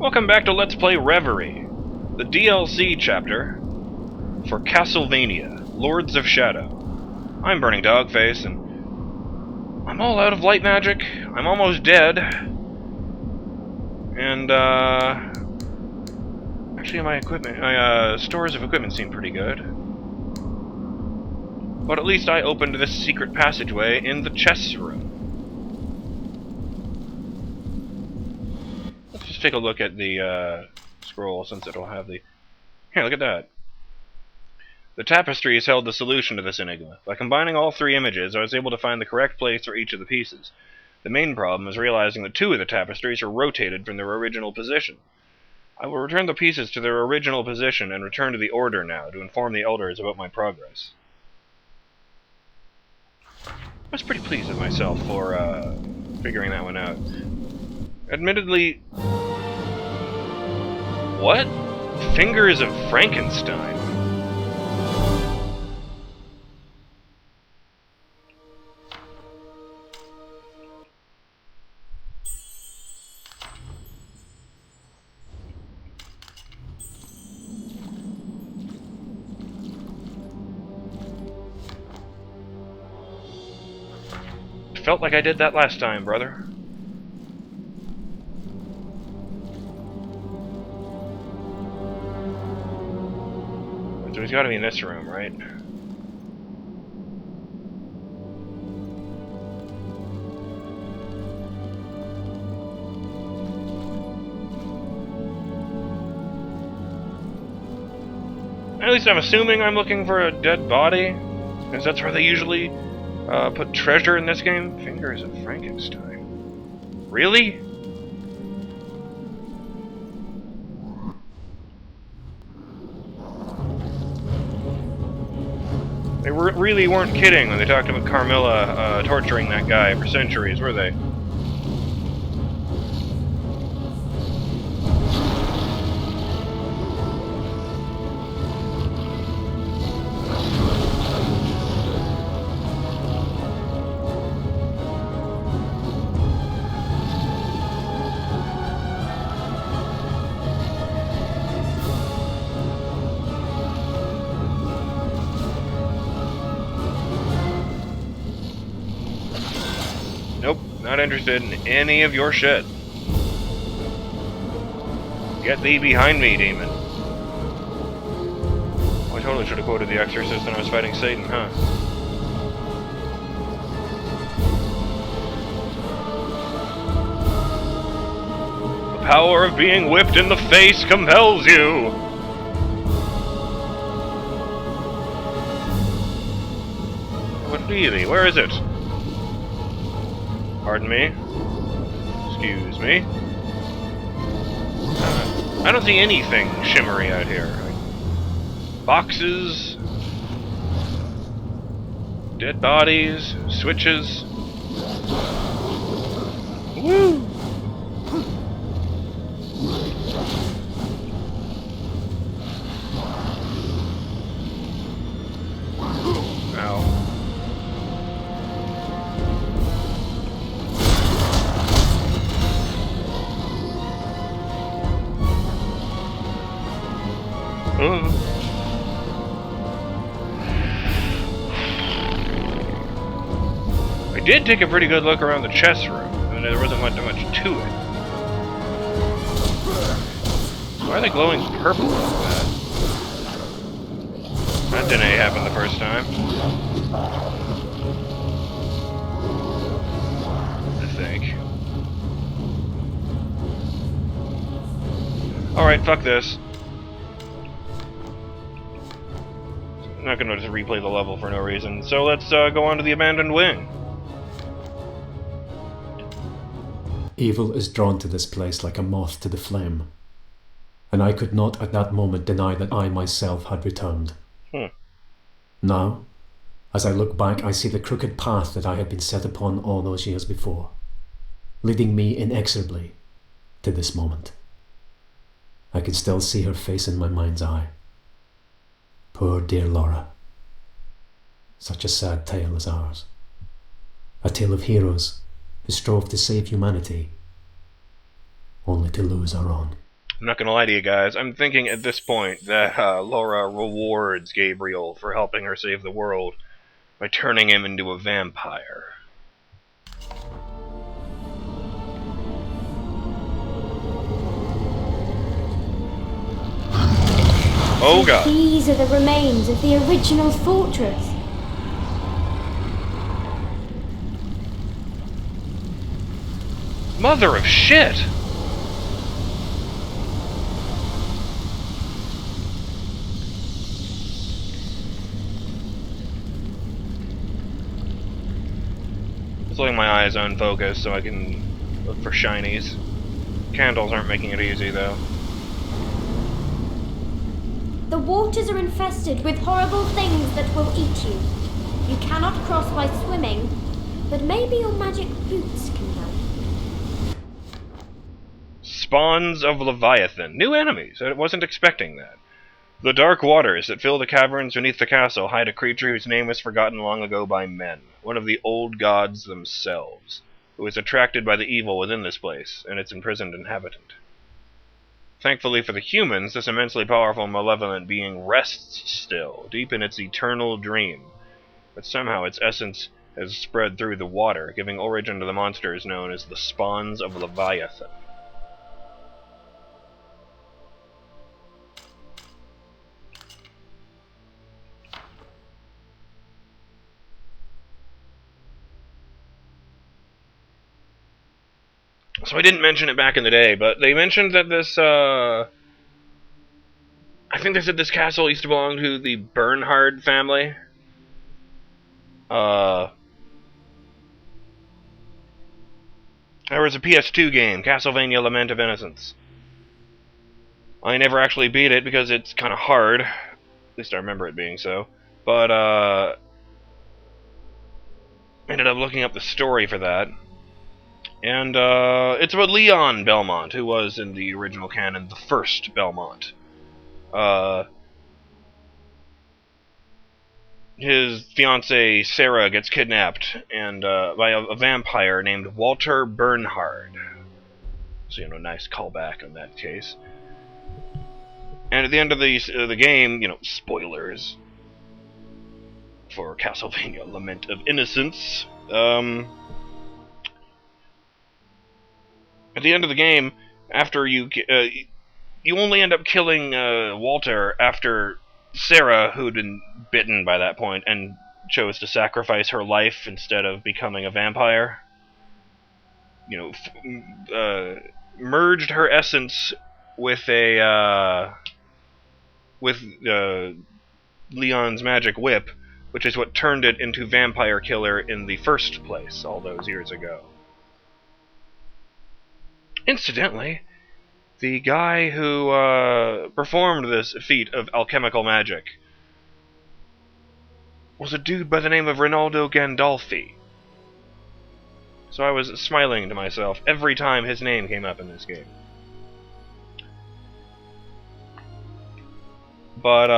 Welcome back to Let's Play Reverie, the DLC chapter for Castlevania, Lords of Shadow. I'm BurningDogFace, and I'm all out of light magic. I'm almost dead. And, actually my equipment, my stores of equipment seem pretty good. But at least I opened this secret passageway in the chess room. Let's just take a look at the scroll, since it'll have the... Here, look at that. The Tapestry has held the solution to this enigma. By combining all three images, I was able to find the correct place for each of the pieces. The main problem is realizing that two of the tapestries are rotated from their original position. I will return the pieces to their original position and return to the Order now to inform the Elders about my progress. I was pretty pleased with myself for figuring that one out. Admittedly... What? Fingers of Frankenstein? Felt like I did that last time, brother. So he's got to be in this room, right? At least I'm assuming I'm looking for a dead body, because that's where they usually put treasure in this game. Fingers of Frankenstein. Really? They really weren't kidding when they talked about Carmilla torturing that guy for centuries, were they? Nope, not interested in any of your shit. Get thee behind me, demon. Oh, I totally should have quoted The Exorcist when I was fighting Satan, huh? The power of being whipped in the face compels you! What really? Where is it? Pardon me? Excuse me? I don't see anything shimmery out here. Boxes... dead bodies... switches... Woo! Ow. I did take a pretty good look around the chess room, and there wasn't much to it. Why are they glowing purple like that? That didn't happen the first time. I think. Alright, fuck this. I'm not gonna just replay the level for no reason, so let's go on to the abandoned wing. Evil is drawn to this place like a moth to the flame, and I could not at that moment deny that I myself had returned. Now, as I look back, I see the crooked path that I had been set upon all those years before, leading me inexorably to this moment. I can still see her face in my mind's eye. Poor dear Laura. Such a sad tale as ours. A tale of heroes who strove to save humanity, only to lose our own. I'm not gonna lie to you guys, I'm thinking at this point that Laura rewards Gabriel for helping her save the world by turning him into a vampire. Oh god. These are the remains of the original fortress. Mother of shit! Just letting my eyes unfocus so I can look for shinies. Candles aren't making it easy though. The waters are infested with horrible things that will eat you. You cannot cross by swimming, but maybe your magic boots can help. Spawns of Leviathan. New enemies. I wasn't expecting that. The dark waters that fill the caverns beneath the castle hide a creature whose name was forgotten long ago by men, one of the old gods themselves, who is attracted by the evil within this place and its imprisoned inhabitant. Thankfully for the humans, this immensely powerful malevolent being rests still, deep in its eternal dream, but somehow its essence has spread through the water, giving origin to the monsters known as the Spawns of Leviathan. So I didn't mention it back in the day, but they mentioned that this, I think they said this castle used to belong to the Bernhard family. There was a PS2 game, Castlevania Lament of Innocence. I never actually beat it because it's kind of hard. At least I remember it being so. But, ended up looking up the story for that. And, it's about Leon Belmont, who was, in the original canon, the first Belmont. His fiancée, Sarah, gets kidnapped and by a vampire named Walter Bernhard. So, nice callback in that case. And at the end of the game, spoilers for Castlevania Lament of Innocence, at the end of the game, after you only end up killing Walter after Sarah, who'd been bitten by that point and chose to sacrifice her life instead of becoming a vampire, merged her essence with Leon's magic whip, which is what turned it into Vampire Killer in the first place all those years ago. Incidentally, the guy who performed this feat of alchemical magic was a dude by the name of Rinaldo Gandolfi. So I was smiling to myself every time his name came up in this game. But,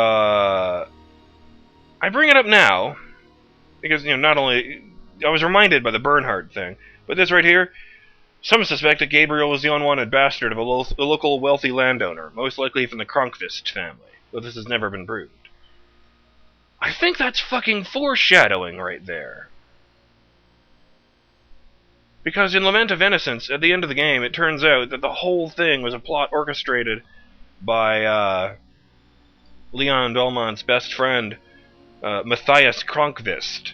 I bring it up now, because, not only... I was reminded by the Bernhard thing, but this right here, some suspect that Gabriel was the unwanted bastard of a local wealthy landowner, most likely from the Kronkvist family, though this has never been proved. I think that's fucking foreshadowing right there. Because in Lament of Innocence, at the end of the game, it turns out that the whole thing was a plot orchestrated by Leon Belmont's best friend, Matthias Kronkvist,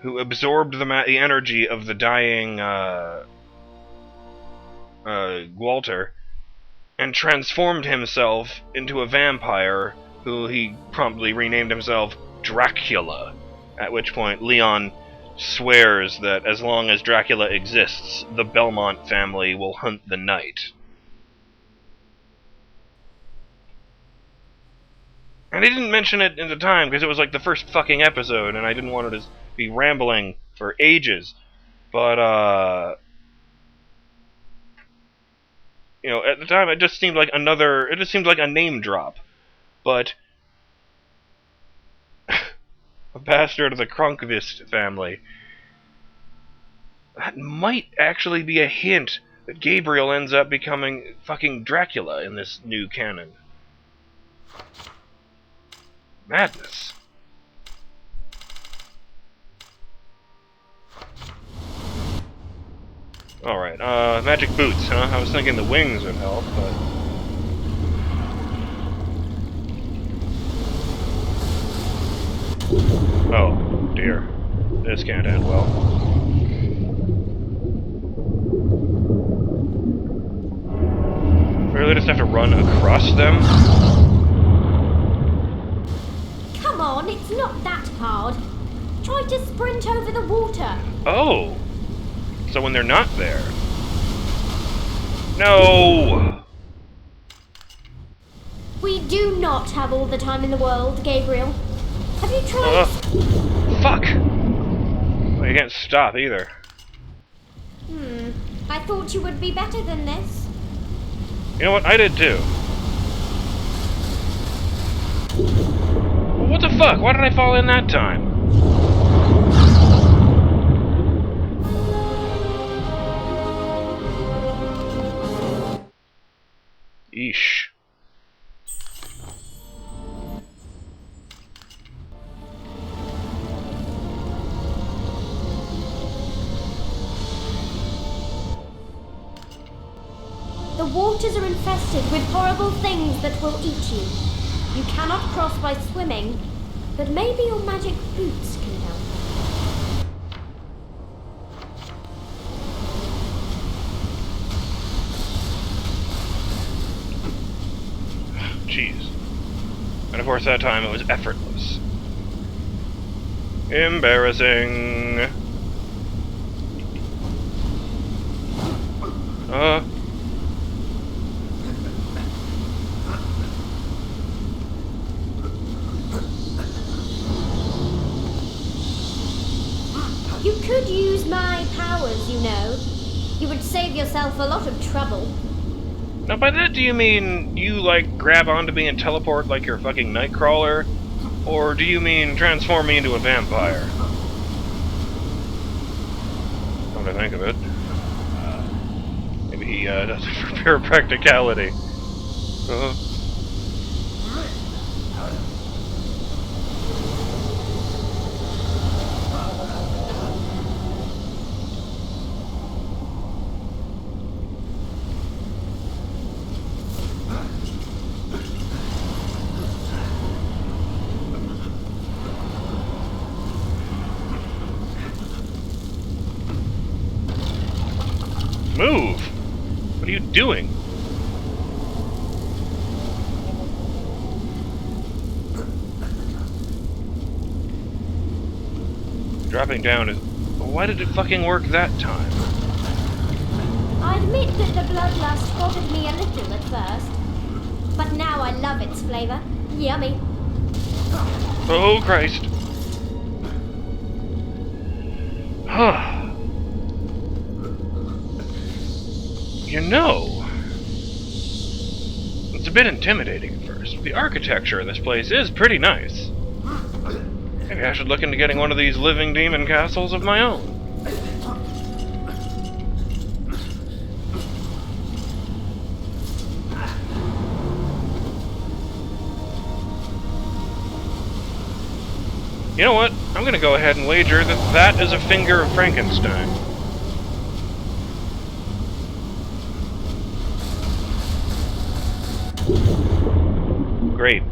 who absorbed the energy of the dying Walter and transformed himself into a vampire who he promptly renamed himself Dracula, at which point Leon swears that as long as Dracula exists, the Belmont family will hunt the night. And I didn't mention it at the time because it was like the first fucking episode and I didn't want it to be rambling for ages. But, at the time it just seemed like a name drop. But a bastard of the Kronkvist family. That might actually be a hint that Gabriel ends up becoming fucking Dracula in this new canon. Madness. Alright, magic boots, huh? I was thinking the wings would help, but... Oh, dear. This can't end well. Really just have to run across them? Come on, it's not that hard. Try to sprint over the water. Oh! So when they're not there... No! We do not have all the time in the world, Gabriel. Have you tried... Fuck! Well, you can't stop either. I thought you would be better than this. You know what? I did too. What the fuck? Why did I fall in that time? Eesh. The waters are infested with horrible things that will eat you. You cannot cross by swimming, but maybe your magic boots can help. Jeez. And of course that time it was effortless. Embarrassing. You could use my powers, you know. You would save yourself a lot of trouble. Now by that do you mean you, like, grab onto me and teleport like you're a fucking Nightcrawler? Or do you mean transform me into a vampire? Come to think of it. Maybe he does it for pure practicality. Move! What are you doing? Dropping down is... Why did it fucking work that time? I admit that the bloodlust bothered me a little at first. But now I love its flavor. Yummy. Oh, Christ. You know, it's a bit intimidating at first. The architecture of this place is pretty nice. Maybe I should look into getting one of these living demon castles of my own. You know what? I'm gonna go ahead and wager that that is a finger of Frankenstein. Great.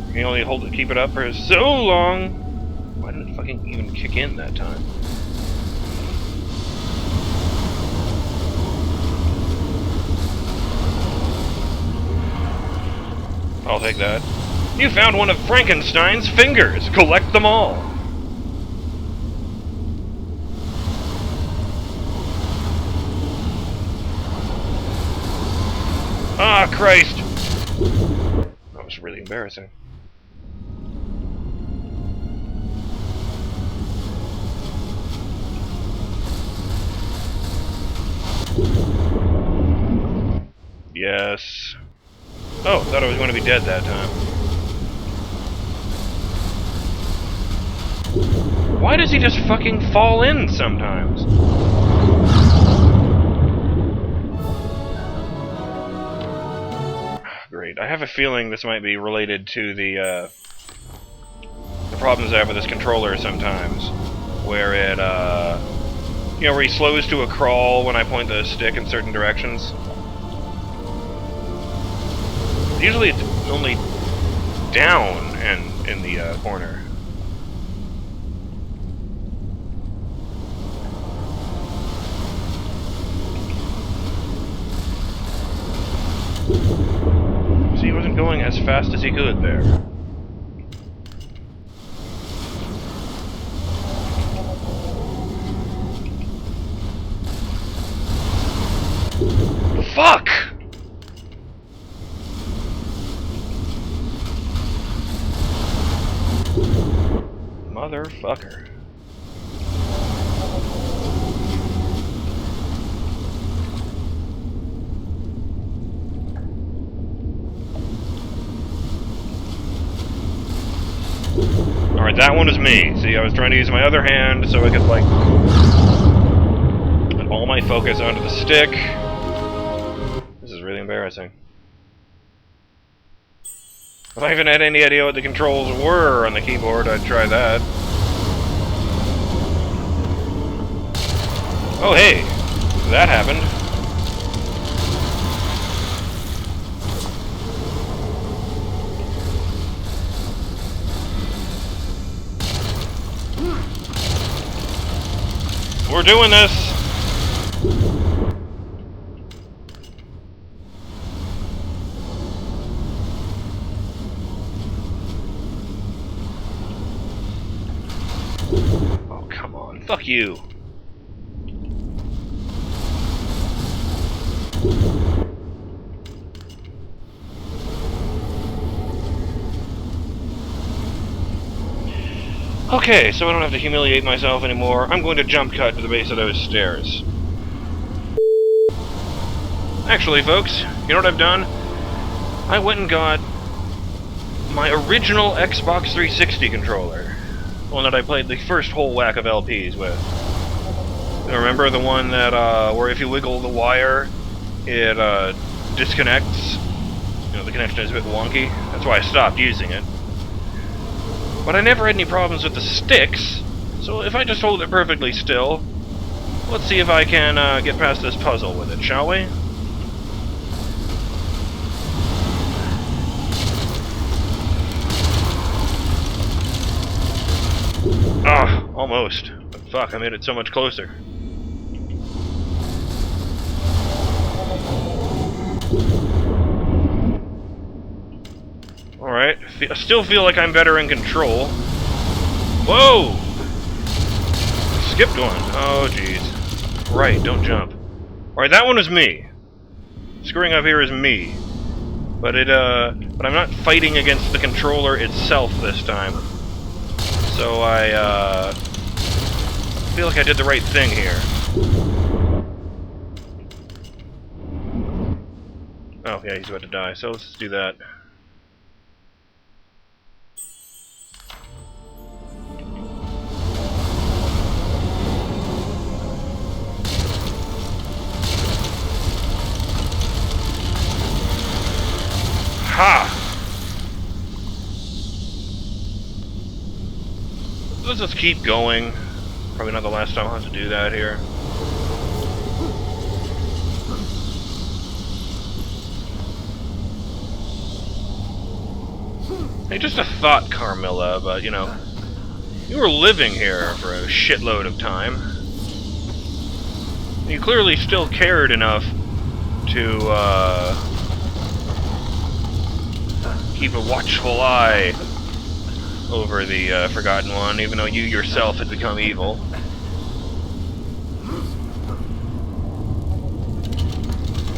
You can only hold it, keep it up for so long. Why didn't it fucking even kick in that time? I'll take that. You found one of Frankenstein's fingers. Collect them all. Ah, Christ! That was really embarrassing. Yes. Oh, thought I was going to be dead that time. Why does he just fucking fall in sometimes? Great. I have a feeling this might be related to the problems I have with this controller sometimes. Where it, you know, where he slows to a crawl when I point the stick in certain directions. Usually it's only down and in the corner. See, he wasn't going as fast as he could there. Fuck! Motherfucker. Alright, that one is me. See, I was trying to use my other hand so I could, like, put all my focus onto the stick. This is really embarrassing. If I even had any idea what the controls were on the keyboard, I'd try that. Oh, hey! That happened. We're doing this! Oh, come on. Fuck you. Okay, so I don't have to humiliate myself anymore. I'm going to jump cut to the base of those stairs. Actually, folks, you know what I've done? I went and got my original Xbox 360 controller. The one that I played the first whole whack of LPs with. Remember the one that, where if you wiggle the wire, it, disconnects? You know, the connection is a bit wonky. That's why I stopped using it. But I never had any problems with the sticks, so if I just hold it perfectly still, let's see if I can get past this puzzle with it, shall we? Ah, almost. But fuck, I made it so much closer. Alright, I still feel like I'm better in control. Whoa! Skipped one. Oh, jeez. Right, don't jump. Alright, that one is me. Screwing up here is me. But but I'm not fighting against the controller itself this time. So I, feel like I did the right thing here. Oh, yeah, he's about to die, so let's do that. Ha! Let's just keep going. Probably not the last time I'll have to do that here. Hey, just a thought, Carmilla, but, you know, you were living here for a shitload of time. You clearly still cared enough to, keep a watchful eye over the Forgotten One, even though you yourself had become evil.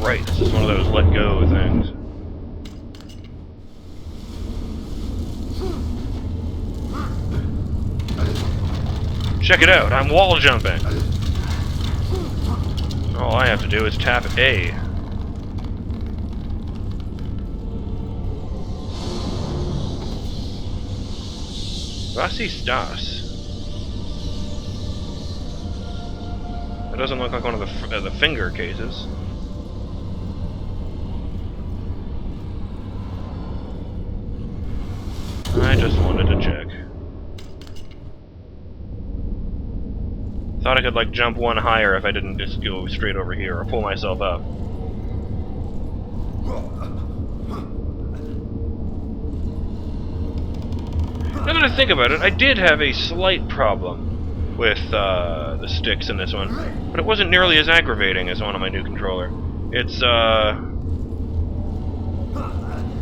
Right, this is one of those let go things. Check it out, I'm wall jumping! All I have to do is tap A. Was ist das? doesn't look like one of the finger cases. I just wanted to check. Thought I could, like, jump one higher if I didn't just go straight over here, or pull myself up. Now that I think about it, I did have a slight problem with the sticks in this one, but it wasn't nearly as aggravating as on my new controller. It's,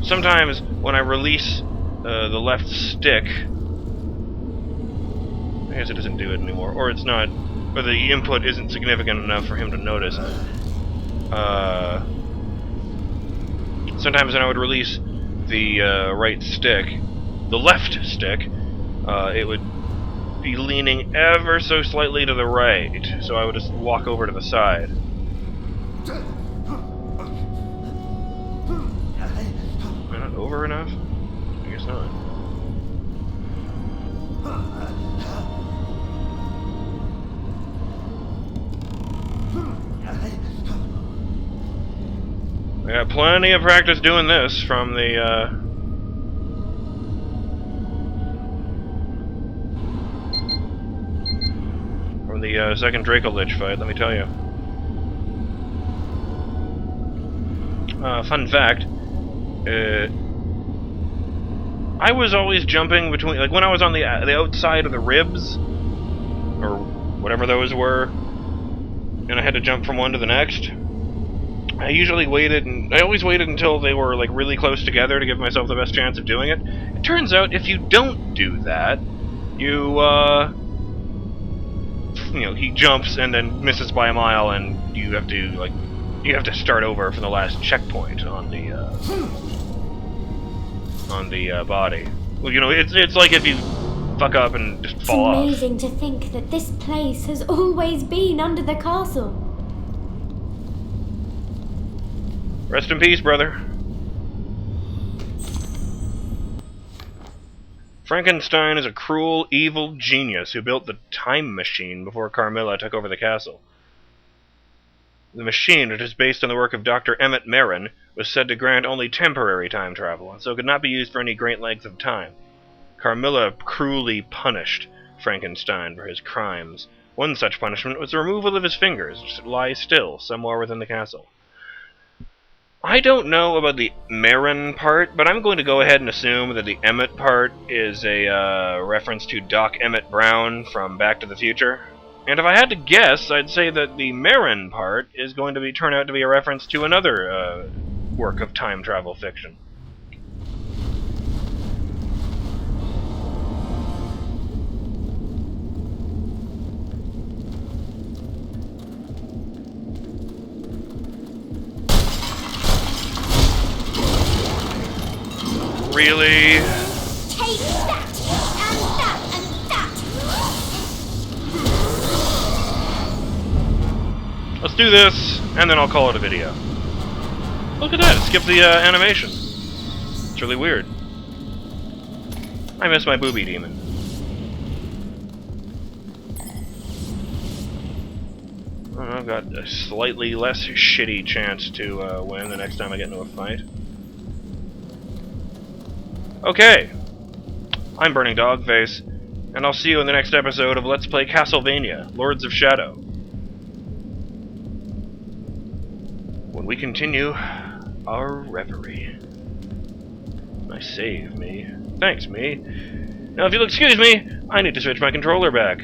sometimes when I release the left stick, I guess it doesn't do it anymore, or it's not, or the input isn't significant enough for him to notice. Sometimes when I would release the right stick, the left stick, it would be leaning ever so slightly to the right, so I would just walk over to the side. Am I not over enough? I guess not. I got plenty of practice doing this from the second Dracolich fight, let me tell you. Fun fact, I was always jumping between, like when I was on the outside of the ribs, or whatever those were, and I had to jump from one to the next, I usually waited, and I always waited until they were like really close together to give myself the best chance of doing it. It turns out if you don't do that, you know, he jumps and then misses by a mile, and you have to start over from the last checkpoint on the body. Well, you know, it's like if you fuck up and just fall off. It's amazing to think that this place has always been under the castle. Rest in peace, brother. Frankenstein is a cruel, evil genius who built the time machine before Carmilla took over the castle. The machine, which is based on the work of Dr. Emmett Merrin, was said to grant only temporary time travel, and so could not be used for any great length of time. Carmilla cruelly punished Frankenstein for his crimes. One such punishment was the removal of his fingers, which lie still somewhere within the castle. I don't know about the Merrin part, but I'm going to go ahead and assume that the Emmett part is a reference to Doc Emmett Brown from Back to the Future. And if I had to guess, I'd say that the Merrin part is going to turn out to be a reference to another work of time travel fiction. Really? Take that, and that, and that. Let's do this, and then I'll call it a video. Look at that, it skipped the animation. It's really weird. I miss my booby demon. I've got a slightly less shitty chance to win the next time I get into a fight. Okay, I'm BurningDogFace, and I'll see you in the next episode of Let's Play Castlevania, Lords of Shadow, when we continue our reverie. Nice save, me. Thanks, me. Now, if you'll excuse me, I need to switch my controller back.